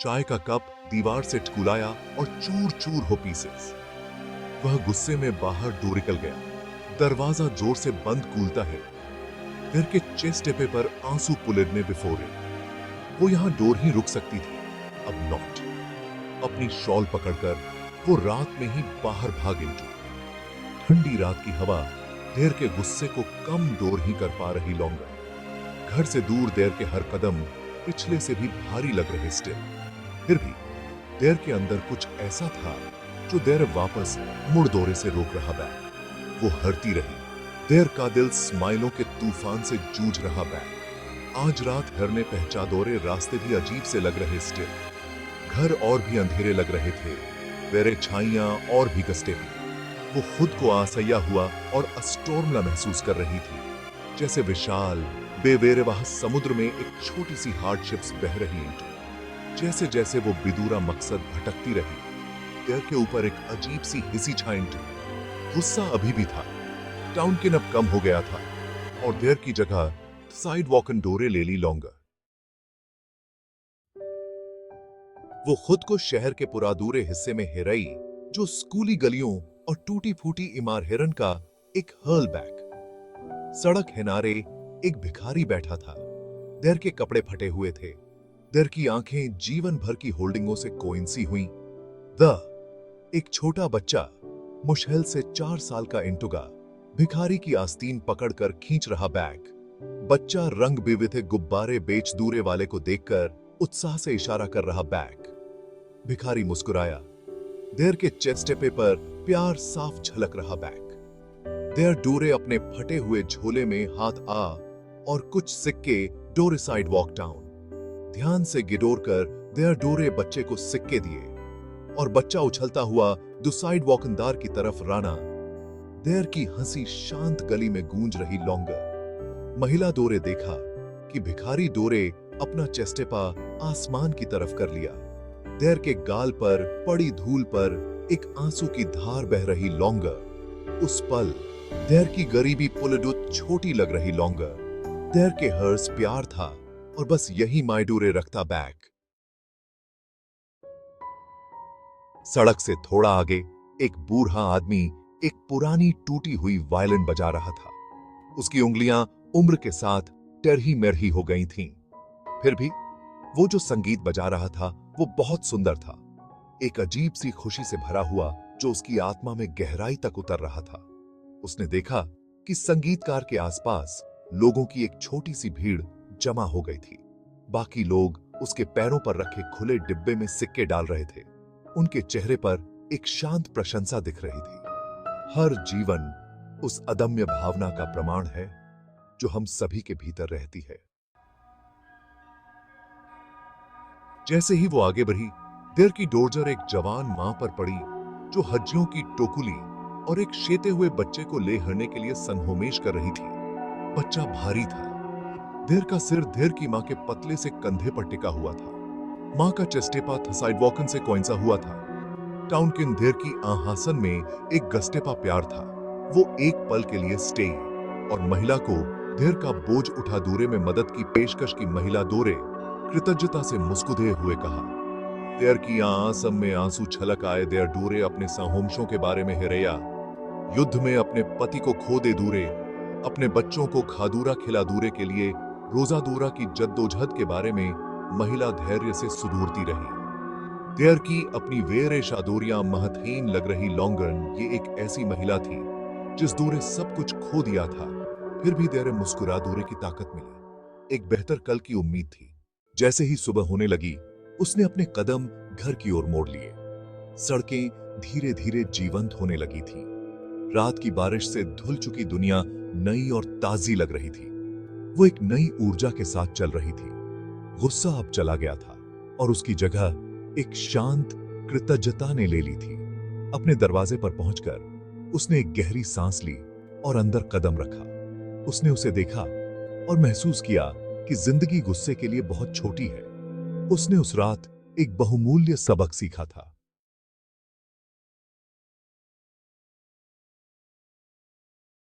चाय का कप दीवार से ठुलाया और चूर चूर हो पीसेस। वह गुस्से में बाहर डोर निकल गया। दरवाजा जोर से बंद कूलता है। घर के चेस्ट टेपे पर आंसू पुलिरने बिफोरे। वो यहां डोर ही रुक सकती थी, अब नॉट। अपनी शॉल पकड़कर वो रात में ही बाहर भाग इंटू। ठंडी रात की हवा देर के गुस्से को कम डोर ही कर पा रही लॉन्गर। घर से दूर देर के हर कदम पिछले से भी भारी लग रहे स्टिल। फिर भी देर के अंदर कुछ ऐसा था जो देर वापस मुड़ दौरे से रोक रहा बैग। वो हरती रही। देर का दिल स्माइलों के तूफान से जूझ रहा बैग। आज रात हरने पहचा दौरे रास्ते भी अजीब से लग रहे स्टिल। घर और भी अंधेरे लग रहे थे, वेरे छाइयां और भी कस्टे हुई। वो खुद को असह्य हुआ और अस्टोर्मला महसूस कर रही थी, जैसे विशाल बेवेरेवाह समुद्र में एक छोटी सी हार्डशिप्स बह रही इंटू। जैसे जैसे वो बिदूरा मकसद भटकती रही, देर के ऊपर एक अजीब सी हिसी छाई इंटू। गुस्सा अभी भी था, टाउन किन अब कम हो गया था और देर की जगह साइड वॉकन डोरे ले ली लॉन्गर। वो खुद को शहर के पुरादूरे हिस्से में हेराई, जो स्कूली गलियों और टूटी फूटी इमार हिरन का एक हर्ल बैक। सड़क किनारे एक भिखारी बैठा था। देर के कपड़े फटे हुए थे। देर की आंखें जीवन भर की होल्डिंगों से कोइंसी हुई। एक छोटा बच्चा मुश्किल से 4 साल का इंटुगा भिखारी की आस्तीन पकड़कर खींच रहा बैग। बच्चा रंग बिविधे गुब्बारे बेच दूरे वाले को देखकर उत्साह से इशारा कर रहा बैग। भिखारी मुस्कुराया। देर के चेस्ट टेपे पर प्यार साफ झलक रहा बैग। देर डोरे अपने फटे हुए झोले में हाथ आ और कुछ सिक्के डोरे साइड वॉक डाउन। ध्यान से गिडोर कर देर डोरे बच्चे को सिक्के दिए और बच्चा उछलता हुआ दो साइड वॉकंदार की तरफ राना। देर की हंसी शांत गली में गूंज रही लॉन्गर। महिला डोरे देखा कि भिखारी डोरे अपना चेस्टेपा आसमान की तरफ कर लिया। देर के गाल पर पड़ी धूल पर एक आंसू की धार बह रही लॉन्गर। उस पल देर की गरीबी पुलडुत छोटी लग रही लॉन्गर। देर के हर्ष प्यार था और बस यही मायडूरे रखता बैग। सड़क से थोड़ा आगे एक बूढ़ा आदमी एक पुरानी टूटी हुई वायलिन बजा रहा था। उसकी उंगलियां उम्र के साथ टेढ़ी मेढ़ी हो गई थीं। फिर भी वो जो संगीत बजा रहा था वो बहुत सुंदर था, एक अजीब सी खुशी से भरा हुआ जो उसकी आत्मा में गहराई तक उतर रहा था। उसने देखा कि संगीतकार के आसपास लोगों की एक छोटी सी भीड़ जमा हो गई थी। बाकी लोग उसके पैरों पर रखे खुले डिब्बे में सिक्के डाल रहे थे। उनके चेहरे पर एक शांत प्रशंसा दिख रही थी। हर जीवन उस अदम्य भावना का प्रमाण है जो हम सभी के भीतर रहती है। जैसे ही वो आगे बढ़ी, देर की डोरजर एक जवान मां पर पड़ी जो हज्जियों की टोकुली और एक शेते हुए बच्चे को ले हरने के लिए संहोमेश कर रही थी। बच्चा भारी था। देर का सिर देर की मां के पतले से कंधे पर टिका हुआ था। मां का चेस्टेपा साइड वॉकन से कोइंसा हुआ था। टाउन किन देर की आहासन में एक गस्टेपा प्यार था। वो एक पल के लिए स्टे और महिला को देर का बोझ उठा दूरे में मदद की पेशकश की महिला दोरे कृतज्ञता से मुस्कुराते हुए कहा। देर की आंसम में आंसू छलक आए। देर डोरे अपने साहोमशों के बारे में हिरैया। युद्ध में अपने पति को खो दे दूरे, अपने बच्चों को खादूरा खिला दूरे के लिए रोजा दूरा की जद्दोजहद के बारे में महिला धैर्य से सुधूरती रही। देर की अपनी वेरे शादोरियां महत्हीन लग रही लॉन्गन ये एक ऐसी महिला थी जिस दूरे सब कुछ खो दिया था, फिर भी देर मुस्कुरा दूरे की ताकत मिली। एक बेहतर कल की उम्मीद थी। जैसे ही सुबह होने लगी, उसने अपने कदम घर की ओर मोड़ लिए। सड़कें धीरे धीरे जीवंत होने लगी थी। रात की बारिश से धुल चुकी दुनिया नई और ताजी लग रही थी। वो एक नई ऊर्जा के साथ चल रही थी। गुस्सा अब चला गया था और उसकी जगह एक शांत कृतज्ञता ने ले ली थी। अपने दरवाजे पर पहुंचकर उसने एक गहरी सांस ली और अंदर कदम रखा। उसने उसे देखा और महसूस किया कि जिंदगी गुस्से के लिए बहुत छोटी है। उसने उस रात एक बहुमूल्य सबक सीखा था।